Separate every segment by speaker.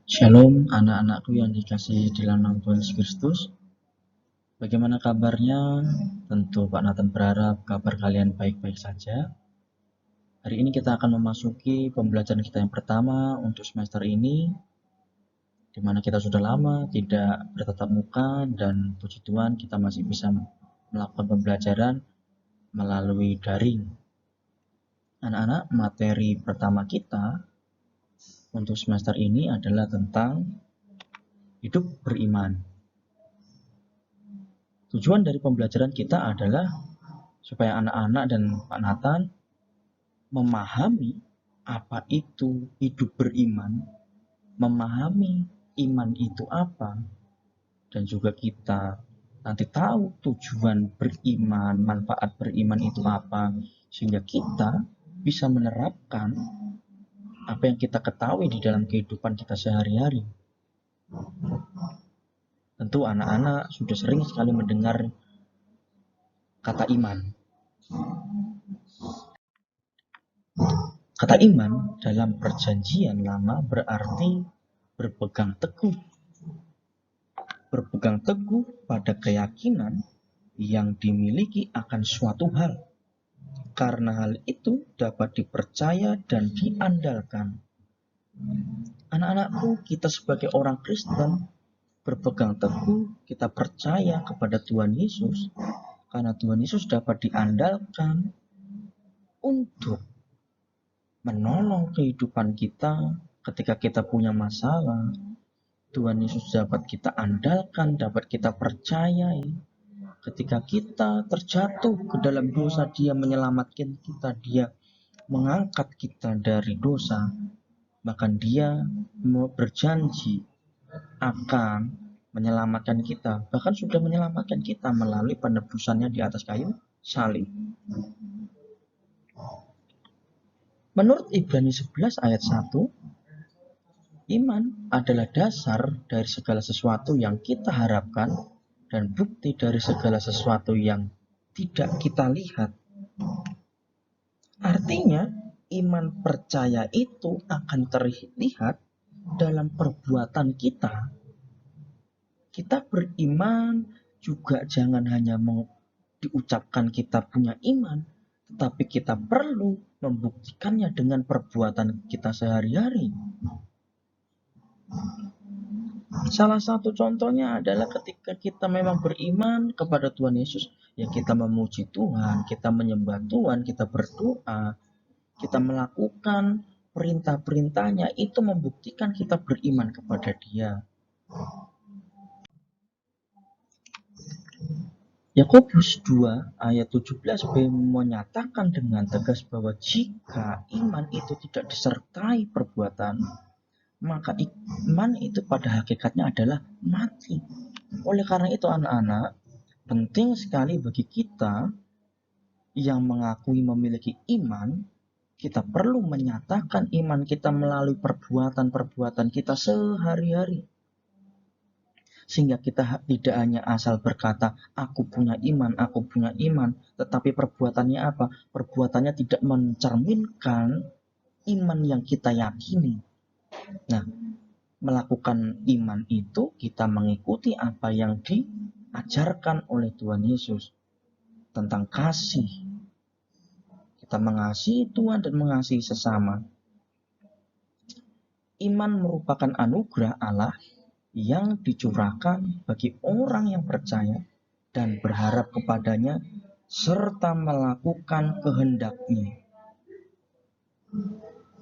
Speaker 1: Shalom anak-anakku yang dikasihi di dalam Tuhan Yesus Kristus. Bagaimana kabarnya? Tentu Pak Nathan berharap kabar kalian baik-baik saja. Hari ini kita akan memasuki pembelajaran kita yang pertama untuk semester ini, di mana kita sudah lama tidak bertatap muka dan puji Tuhan kita masih bisa melakukan pembelajaran melalui daring. Anak-anak, materi pertama kita untuk semester ini adalah tentang hidup beriman. Tujuan dari pembelajaran kita adalah supaya anak-anak dan Pak Nathan memahami apa itu hidup beriman, memahami iman itu apa, dan juga kita nanti tahu tujuan beriman, manfaat beriman itu apa, sehingga kita bisa menerapkan apa yang kita ketahui di dalam kehidupan kita sehari-hari. Tentu anak-anak sudah sering sekali mendengar kata iman. Kata iman dalam perjanjian lama berarti berpegang teguh. Berpegang teguh pada keyakinan yang dimiliki akan suatu hal. Karena hal itu dapat dipercaya dan diandalkan. Anak-anakku, kita sebagai orang Kristen berpegang teguh, kita percaya kepada Tuhan Yesus. Karena Tuhan Yesus dapat diandalkan untuk menolong kehidupan kita ketika kita punya masalah. Tuhan Yesus dapat kita andalkan, dapat kita percayai. Ketika kita terjatuh ke dalam dosa, Dia menyelamatkan kita, Dia mengangkat kita dari dosa. Bahkan Dia berjanji akan menyelamatkan kita, bahkan sudah menyelamatkan kita melalui penebusannya di atas kayu salib. Menurut Ibrani 11 ayat 1, iman adalah dasar dari segala sesuatu yang kita harapkan dan bukti dari segala sesuatu yang tidak kita lihat. Artinya, iman percaya itu akan terlihat dalam perbuatan kita. Kita beriman juga jangan hanya diucapkan kita punya iman, tetapi kita perlu membuktikannya dengan perbuatan kita sehari-hari. Salah satu contohnya adalah ketika kita memang beriman kepada Tuhan Yesus, ya kita memuji Tuhan, kita menyembah Tuhan, kita berdoa, kita melakukan perintah-perintahnya, itu membuktikan kita beriman kepada Dia. Yakobus 2 ayat 17b menyatakan dengan tegas bahwa jika iman itu tidak disertai perbuatan, maka iman itu pada hakikatnya adalah mati. Oleh karena itu anak-anak, penting sekali bagi kita yang mengakui memiliki iman, kita perlu menyatakan iman kita melalui perbuatan-perbuatan kita sehari-hari. Sehingga kita tidak hanya asal berkata, aku punya iman, tetapi perbuatannya apa? Perbuatannya tidak mencerminkan iman yang kita yakini. Nah, melakukan iman itu kita mengikuti apa yang diajarkan oleh Tuhan Yesus tentang kasih. Kita mengasihi Tuhan dan mengasihi sesama. Iman merupakan anugerah Allah yang dicurahkan bagi orang yang percaya dan berharap kepadanya serta melakukan kehendak-Nya.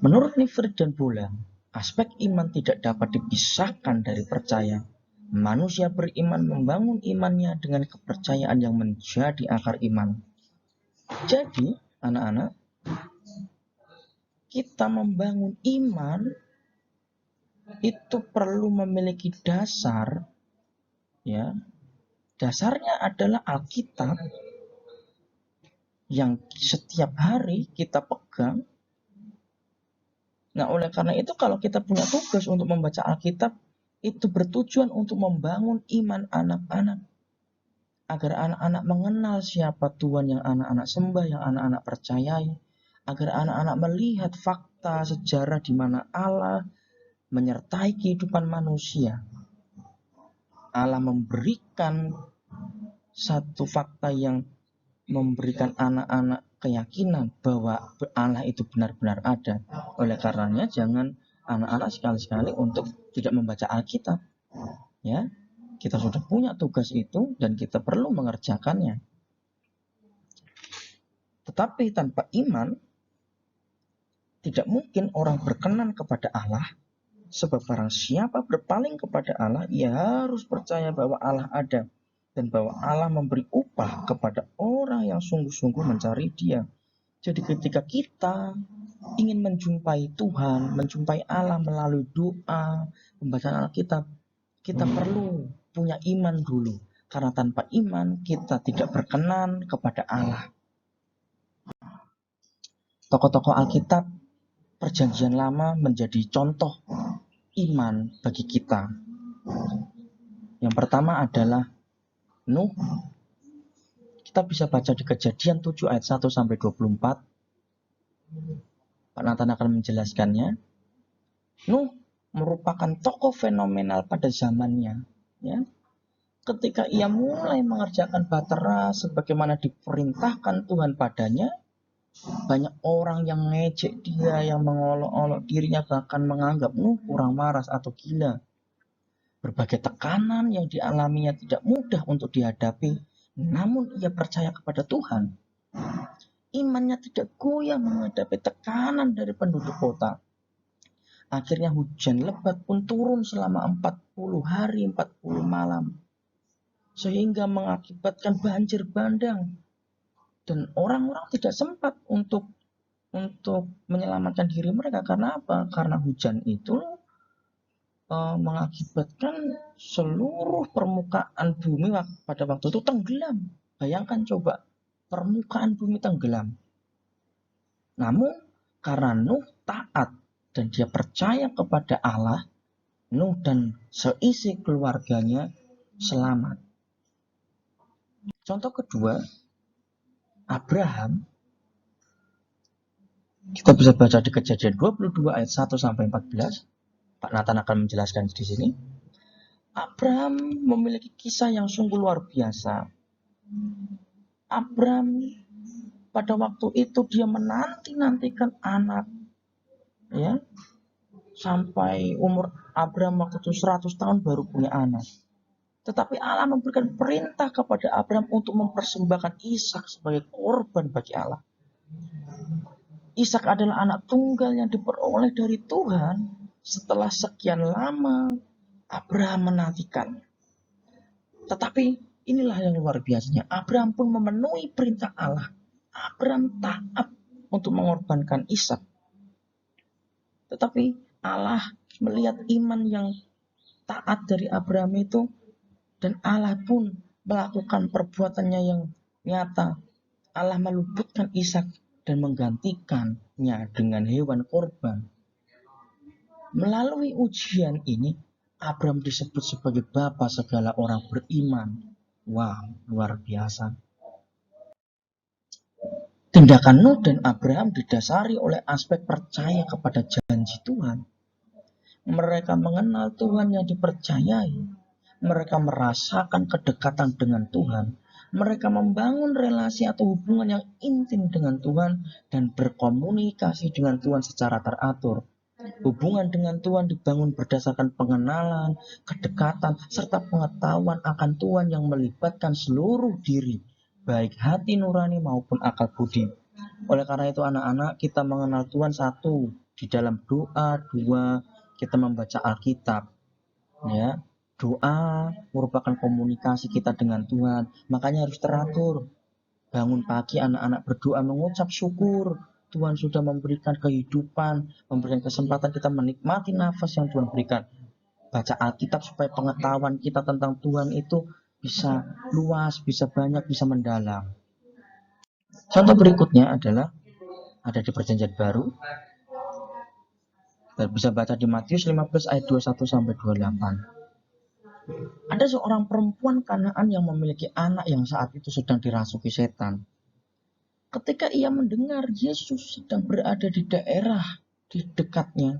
Speaker 1: Menurut Nifrit dan Bolang, aspek iman tidak dapat dipisahkan dari percaya. Manusia beriman membangun imannya dengan kepercayaan yang menjadi akar iman. Jadi, anak-anak, kita membangun iman itu perlu memiliki dasar, ya. Dasarnya adalah Alkitab yang setiap hari kita pegang. Nah, oleh karena itu kalau kita punya tugas untuk membaca Alkitab, itu bertujuan untuk membangun iman anak-anak. Agar anak-anak mengenal siapa Tuhan yang anak-anak sembah, yang anak-anak percayai. Agar anak-anak melihat fakta sejarah di mana Allah menyertai kehidupan manusia. Allah memberikan satu fakta yang memberikan anak-anak keyakinan bahwa Allah itu benar-benar ada. Oleh karenanya jangan anak-anak sekali-sekali untuk tidak membaca Alkitab. Ya, kita sudah punya tugas itu dan kita perlu mengerjakannya. Tetapi tanpa iman, tidak mungkin orang berkenan kepada Allah, sebab barang siapa berpaling kepada Allah, ia harus percaya bahwa Allah ada, dan bahwa Allah memberi upah kepada orang yang sungguh-sungguh mencari Dia. Jadi ketika kita ingin menjumpai Tuhan, menjumpai Allah melalui doa, pembacaan Alkitab, kita perlu punya iman dulu. Karena tanpa iman, kita tidak berkenan kepada Allah. Tokoh-tokoh Alkitab Perjanjian Lama menjadi contoh iman bagi kita. Yang pertama adalah Nuh. Kita bisa baca di Kejadian 7 ayat 1 sampai 24. Pak Nathan akan menjelaskannya. Nuh merupakan tokoh fenomenal pada zamannya, ya. Ketika ia mulai mengerjakan bahtera sebagaimana diperintahkan Tuhan padanya, banyak orang yang ngejek dia, yang mengolok-olok dirinya, bahkan menganggap Nuh kurang waras atau gila. Berbagai tekanan yang dialaminya tidak mudah untuk dihadapi, namun ia percaya kepada Tuhan. Imannya tidak goyah menghadapi tekanan dari penduduk kota. Akhirnya hujan lebat pun turun selama 40 hari 40 malam. Sehingga mengakibatkan banjir bandang. Dan orang-orang tidak sempat untuk menyelamatkan diri mereka. Karena apa? Karena hujan itu mengakibatkan seluruh permukaan bumi pada waktu itu tenggelam. Bayangkan coba, permukaan bumi tenggelam. Namun karena Nuh taat dan dia percaya kepada Allah, Nuh dan seisi keluarganya selamat. Contoh kedua, Abraham. Kita bisa baca di Kejadian 22 ayat 1 sampai 14. Pak Nathan akan menjelaskan di sini. Abraham memiliki kisah yang sungguh luar biasa. Abraham pada waktu itu dia menanti-nantikan anak, ya, sampai umur Abraham waktu itu 100 tahun baru punya anak. Tetapi Allah memberikan perintah kepada Abraham untuk mempersembahkan Ishak sebagai korban bagi Allah. Ishak adalah anak tunggal yang diperoleh dari Tuhan setelah sekian lama Abraham menantikan. Tetapi inilah yang luar biasanya. Abraham pun memenuhi perintah Allah. Abraham taat untuk mengorbankan Ishak. Tetapi Allah melihat iman yang taat dari Abraham itu, dan Allah pun melakukan perbuatannya yang nyata. Allah meluputkan Ishak dan menggantikannya dengan hewan korban. Melalui ujian ini, Abraham disebut sebagai bapa segala orang beriman. Wow, luar biasa. Tindakan Nuh dan Abraham didasari oleh aspek percaya kepada janji Tuhan. Mereka mengenal Tuhan yang dipercayai. Mereka merasakan kedekatan dengan Tuhan. Mereka membangun relasi atau hubungan yang intim dengan Tuhan dan berkomunikasi dengan Tuhan secara teratur. Hubungan dengan Tuhan dibangun berdasarkan pengenalan, kedekatan, serta pengetahuan akan Tuhan yang melibatkan seluruh diri, baik hati nurani maupun akal budi. Oleh karena itu anak-anak, kita mengenal Tuhan satu, di dalam doa, dua, kita membaca Alkitab. Ya, doa merupakan komunikasi kita dengan Tuhan, makanya harus teratur. Bangun pagi anak-anak berdoa mengucap syukur Tuhan sudah memberikan kehidupan, memberikan kesempatan kita menikmati nafas yang Tuhan berikan. Baca Alkitab supaya pengetahuan kita tentang Tuhan itu bisa luas, bisa banyak, bisa mendalam. Contoh berikutnya adalah ada di Perjanjian Baru. Kita bisa baca di Matius 15 ayat 21 sampai 28. Ada seorang perempuan Kanaan yang memiliki anak yang saat itu sedang dirasuki setan. Ketika ia mendengar Yesus sedang berada di daerah di dekatnya,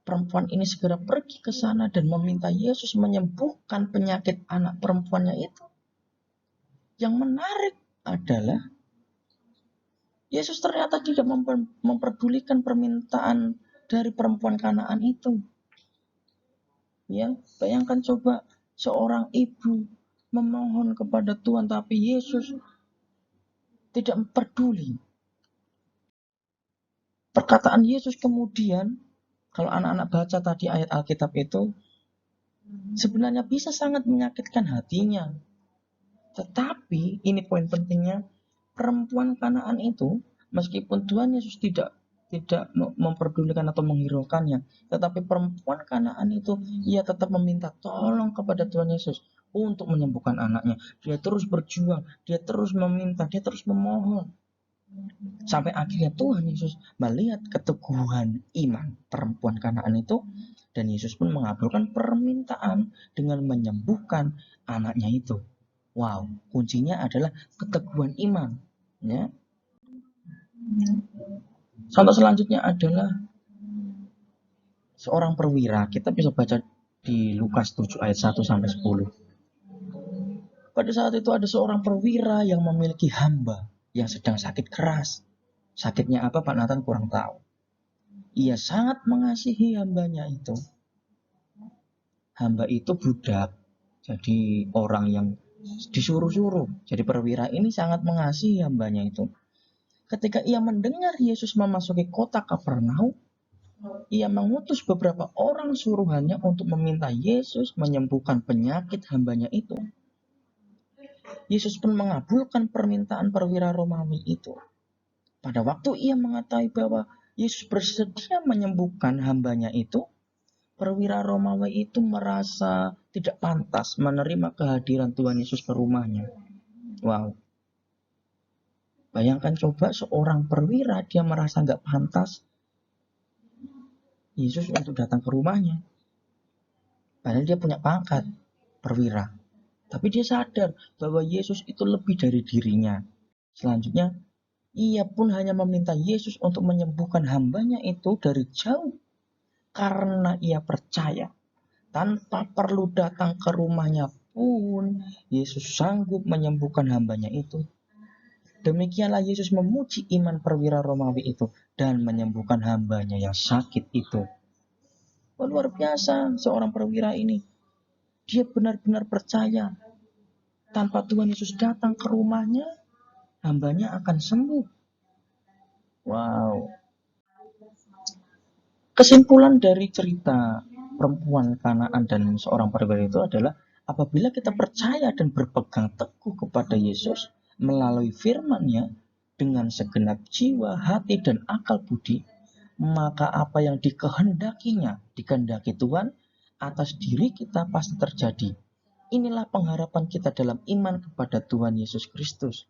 Speaker 1: perempuan ini segera pergi ke sana dan meminta Yesus menyembuhkan penyakit anak perempuannya itu. Yang menarik adalah Yesus ternyata tidak memperdulikan permintaan dari perempuan Kanaan itu. Ya, bayangkan coba seorang ibu memohon kepada Tuhan tapi Yesus tidak peduli. Perkataan Yesus kemudian, kalau anak-anak baca tadi ayat Alkitab itu, sebenarnya bisa sangat menyakitkan hatinya. Tetapi ini poin pentingnya, perempuan Kanaan itu, meskipun Tuhan Yesus tidak memperdulikan atau menghiraukannya, tetapi perempuan Kanaan itu ia tetap meminta tolong kepada Tuhan Yesus untuk menyembuhkan anaknya. Dia terus berjuang, dia terus meminta, dia terus memohon. Sampai akhirnya Tuhan Yesus melihat keteguhan iman perempuan Kanaan itu, dan Yesus pun mengabulkan permintaan dengan menyembuhkan anaknya itu. Wow, kuncinya adalah keteguhan iman. Ya. Contoh selanjutnya adalah seorang perwira. Kita bisa baca di Lukas 7 ayat 1 sampai 10. Pada saat itu ada seorang perwira yang memiliki hamba yang sedang sakit keras. Sakitnya apa Pak Nathan kurang tahu. Ia sangat mengasihi hambanya itu. Hamba itu budak, jadi orang yang disuruh-suruh. Jadi perwira ini sangat mengasihi hambanya itu. Ketika ia mendengar Yesus memasuki kota Kapernaum, ia mengutus beberapa orang suruhannya untuk meminta Yesus menyembuhkan penyakit hambanya itu. Yesus pun mengabulkan permintaan perwira Romawi itu. Pada waktu ia mengetahui bahwa Yesus bersedia menyembuhkan hambanya itu, perwira Romawi itu merasa tidak pantas menerima kehadiran Tuhan Yesus ke rumahnya. Wow. Bayangkan coba seorang perwira dia merasa nggak pantas Yesus untuk datang ke rumahnya. Padahal dia punya pangkat perwira. Tapi dia sadar bahwa Yesus itu lebih dari dirinya. Selanjutnya, ia pun hanya meminta Yesus untuk menyembuhkan hambanya itu dari jauh. Karena ia percaya, tanpa perlu datang ke rumahnya pun, Yesus sanggup menyembuhkan hambanya itu. Demikianlah Yesus memuji iman perwira Romawi itu dan menyembuhkan hambanya yang sakit itu. Oh, luar biasa seorang perwira ini. Dia benar-benar percaya tanpa Tuhan Yesus datang ke rumahnya, hambanya akan sembuh. Wow. Kesimpulan dari cerita perempuan Kanaan dan seorang perwira itu adalah apabila kita percaya dan berpegang teguh kepada Yesus melalui firman-Nya dengan segenap jiwa, hati, dan akal budi, maka apa yang dikehendaki Tuhan atas diri kita pasti terjadi. Inilah pengharapan kita dalam iman kepada Tuhan Yesus Kristus.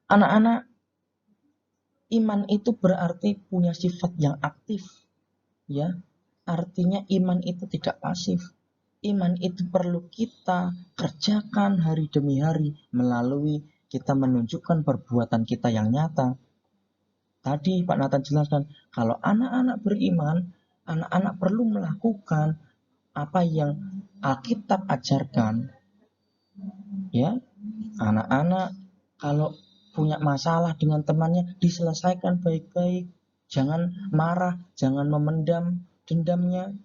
Speaker 1: Anak-anak, iman itu berarti punya sifat yang aktif. Ya, artinya iman itu tidak pasif. Iman itu perlu kita kerjakan hari demi hari melalui kita menunjukkan perbuatan kita yang nyata. Tadi Pak Nathan jelaskan, kalau anak-anak beriman, anak-anak perlu melakukan apa yang Alkitab ajarkan. Ya, anak-anak kalau punya masalah dengan temannya diselesaikan baik-baik. Jangan marah, jangan memendam dendamnya.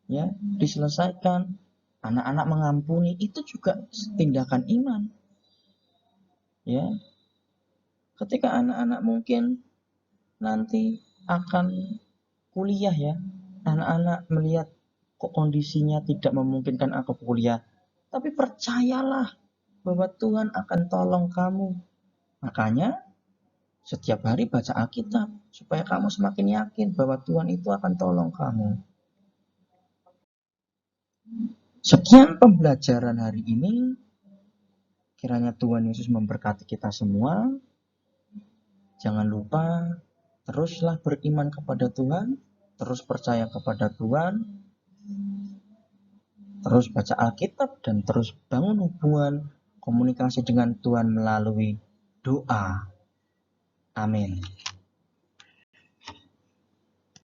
Speaker 1: Ya, diselesaikan. Anak-anak mengampuni, itu juga tindakan iman. Ya. Ketika anak-anak mungkin nanti akan kuliah ya, anak-anak melihat kok kondisinya tidak memungkinkan aku kuliah, tapi percayalah bahwa Tuhan akan tolong kamu. Makanya setiap hari baca Alkitab supaya kamu semakin yakin bahwa Tuhan itu akan tolong kamu. Sekian pembelajaran hari ini. Kiranya Tuhan Yesus memberkati kita semua. Jangan lupa teruslah beriman kepada Tuhan, terus percaya kepada Tuhan, terus baca Alkitab, dan terus bangun hubungan komunikasi dengan Tuhan melalui doa. Amin.